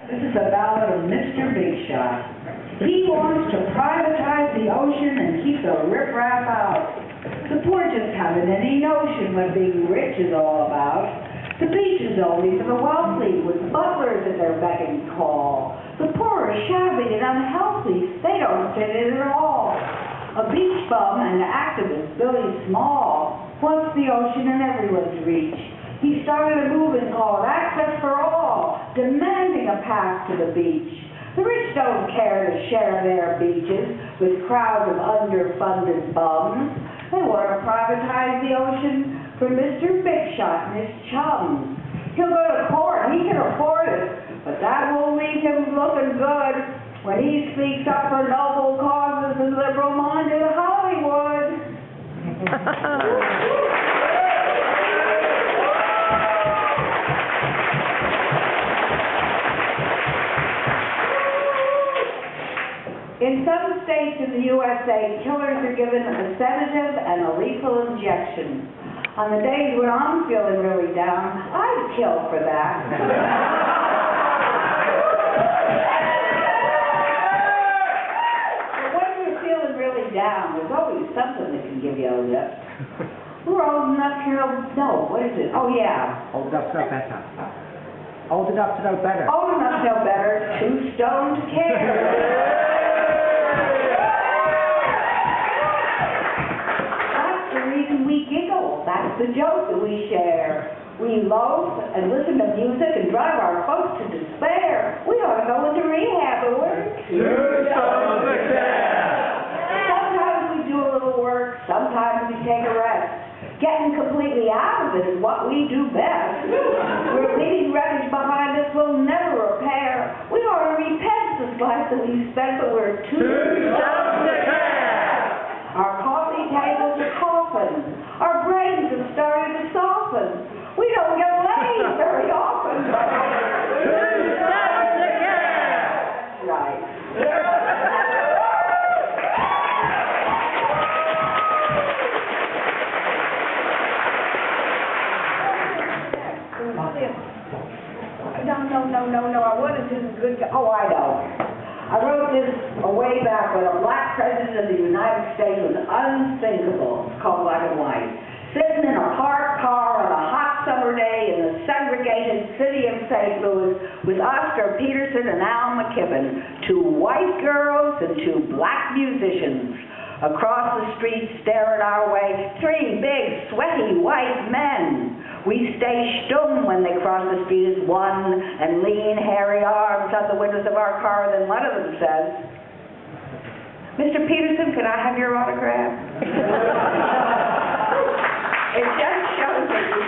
This is a ballad of Mr. Big Shot. He wants to privatize the ocean and keep the riffraff out. The poor just haven't any notion what being rich is all about. The beach is only for the wealthy, with butlers at their beck and call. The poor are shabby and unhealthy, they don't fit in at all. A beach bum and activist, Billy Small, wants the ocean in everyone's reach. He started a movement called Access for All, demanding a path to the beach. The rich don't care to share their beaches with crowds of underfunded bums. They want to privatize the ocean for Mr. Big Shot and his chums. He'll go to court, he can afford it, but that won't leave him looking good when he speaks up for noble causes in liberal-minded Hollywood. In some states in the USA, killers are given a sedative and a lethal injection. On the days when I'm feeling really down, I'd kill for that. But when you're feeling really down, there's always something that can give you a lift. We're old enough here to know. What is it? Oh, yeah. Old enough to know better. Old enough to know better. Old enough to know better. Too stoned to care. We giggle. That's the joke that we share. We loaf and listen to music and drive our folks to despair. We ought to go into rehab, but we're sometimes we do a little work, sometimes we take a rest. Getting completely out of it is what we do best. We're leaving wreckage behind us we'll never repair. We ought to repent this life that we spent, but we're too dumb to care. Our coffee tables are coffins. Our brains have started to soften. We don't get laid very often. Too dumb to care. Right. No. I wanted to be good. Oh, I know. I wrote this way back when a black president of the United States was unthinkable. It's called Black and White. Sitting in a parked car on a hot summer day in the segregated city of St. Louis with Oscar Peterson and Al McKibben, two white girls and two black musicians. Across the street, staring our way, three big, sweaty white men. We stay stum when they cross the street as one and lean hairy arms out the windows of our car. Then one of them says, "Mr. Peterson, can I have your autograph?" It just shows that you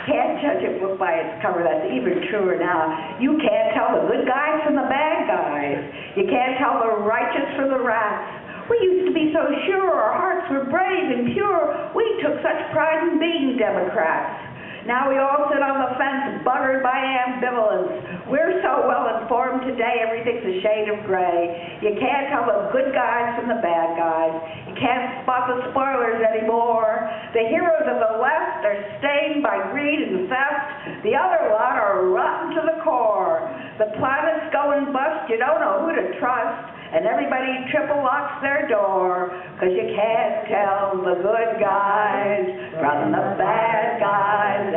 can't judge a book by its cover. That's even truer now. You can't tell the good guys from the bad guys. You can't tell the righteous from the rats. We used to be so sure our hearts were brave and pure. We took such pride in being Democrats. Now we all sit on the fence, buttered by ambivalence. We're so well informed today, everything's a shade of gray. You can't tell the good guys from the bad guys. You can't spot the spoilers anymore. The heroes of the left are stained by greed and theft. The other lot are rotten to the core. The planet's going bust, you don't know who to trust. And everybody triple locks their door, 'cause you can't tell the good guys from the bad guys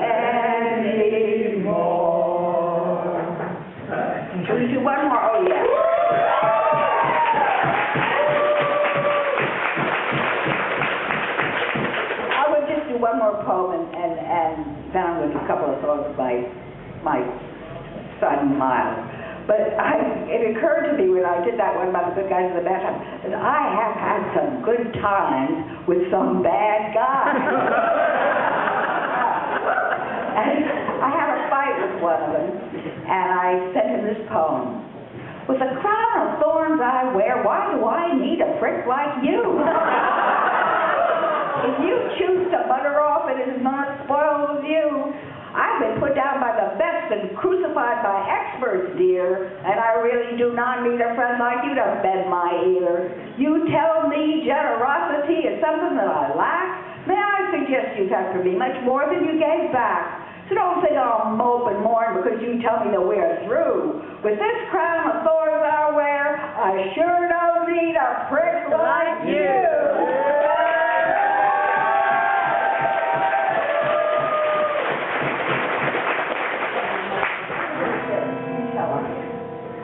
anymore. Should we do one more? Oh, yeah. I would just do one more poem, and then I'm going to do a couple of songs by my son, Miles. But it occurred to me when I did that one about the good guys and the bad guys, that I have had some good times with some bad guys. And I had a fight with one of them, and I sent him this poem. With a crown of thorns I wear, why do I need a prick like you? If you choose to butter off, it is not spoiled with you. I've been put down by the best and crucified by experts, dear, and I really do not need a friend like you to bend my ear. You tell me generosity is something that I lack? May I suggest you've had for me much more than you gave back? So don't think I'll mope and mourn because you you tell me that we're through. With this crown of thorns I wear, I sure don't need a prick like you.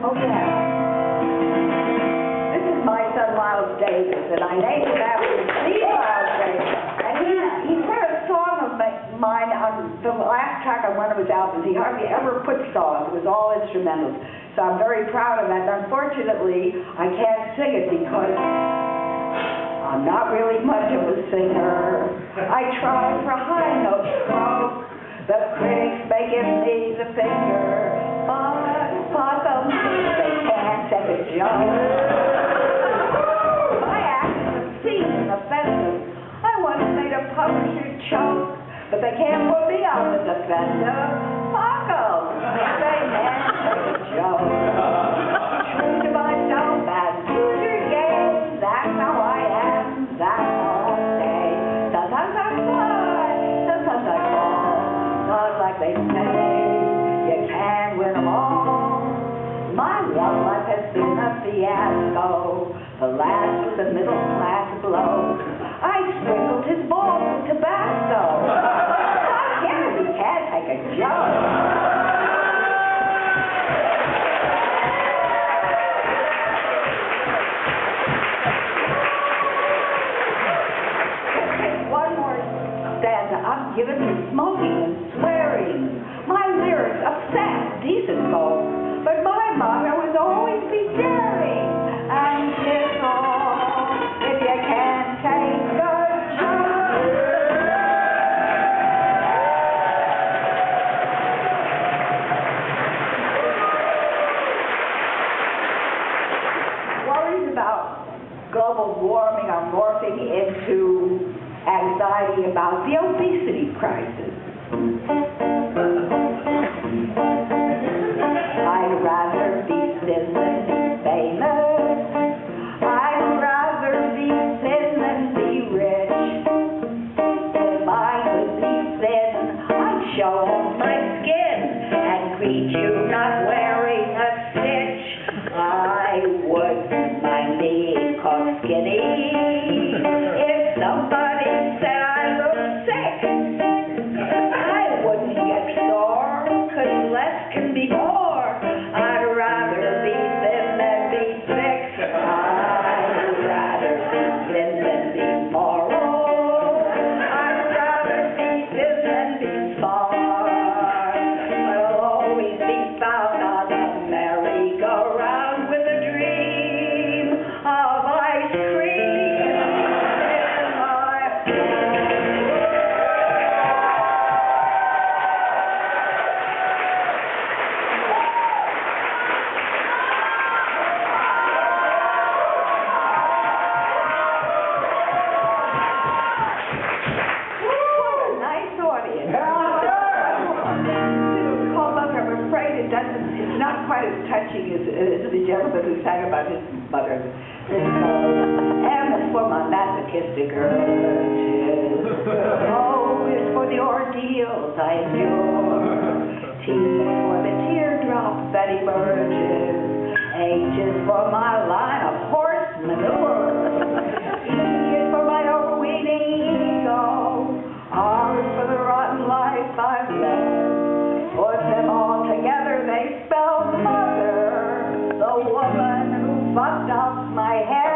Oh, yeah. This is my son, Miles Davis, and I named him after Steve Miles Davis. And he put a song of mine on the last track on one of his albums. He hardly ever put songs. It was all instrumentals. So I'm very proud of that. Unfortunately, I can't sing it because I'm not really much of a singer. I try for high notes, stroke. The critics may give me the finger, but they can't take a joke. My act seems offensive. I once made a publisher choke, but they can't put me on the defensive. Fuck 'em. They can't take a joke. True to myself and true to your game, that's how I am, that's how I stay. Sometimes I fly, sometimes I fall. Not like they say, you can't win them all. My love life has been a fiasco. The last was a middle class blow. I sprinkled his balls with Tabasco. I guess he can't take a joke. One more stanza. I'm given to smoking and swearing. My lyrics upset decent folks, but my motto was always be daring and kiss all if you can't take a joke. Worries about global warming are morphing into anxiety about the obesity crisis. I'd rather be thin than be famous. I'd rather be thin than be rich. If I could be thin, I'd show off my skin and greet you not wearing a stitch. I wouldn't mind being called skinny if somebody said I looked sick. I wouldn't get sore, 'cause less can be more. I'd rather be thin than be thick. I'd rather be thin than be moral. I'd rather be thin than be smart. I'll always be found on a merry-go-round with a dream of ice cream in my What a nice audience. I'm afraid it's not quite as touching as the gentleman who sang about his mother. And it's for my masochistic urges. Oh, it's for the ordeals I endure. T for the teardrops that emerges. H is for my line of horse manure. E is for my overweening ego. R is for the rotten life I've led. Put them all together, they spell mother, the woman who fucked up my head.